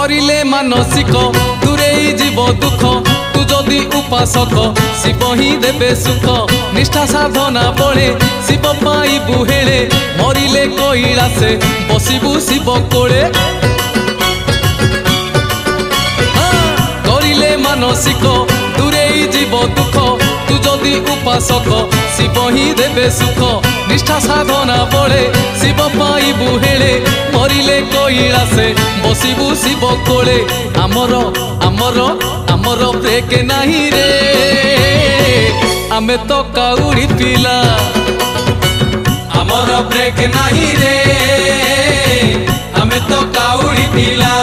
करिले मानसिक दूरेई जीव दुख तू जदि उपासक शिव ही देवे सुख निष्ठा साधना बड़े शिव पाइबु हेले मरिले कैलासे बसिबु शिव कोले करिले मानसिक दूरेई जीव दुख तू जदि उपासक शिव ही देवे सुख निष्ठा साधना बड़े शिव पाइबु हेले मरिले कैलासे बसिबु शिव कोले आमर आमर आमर ब्रेक नहीं रे आमे तो काउड़ी पिला आमर ब्रेक नहीं रे आमे तो काउड़ी पिला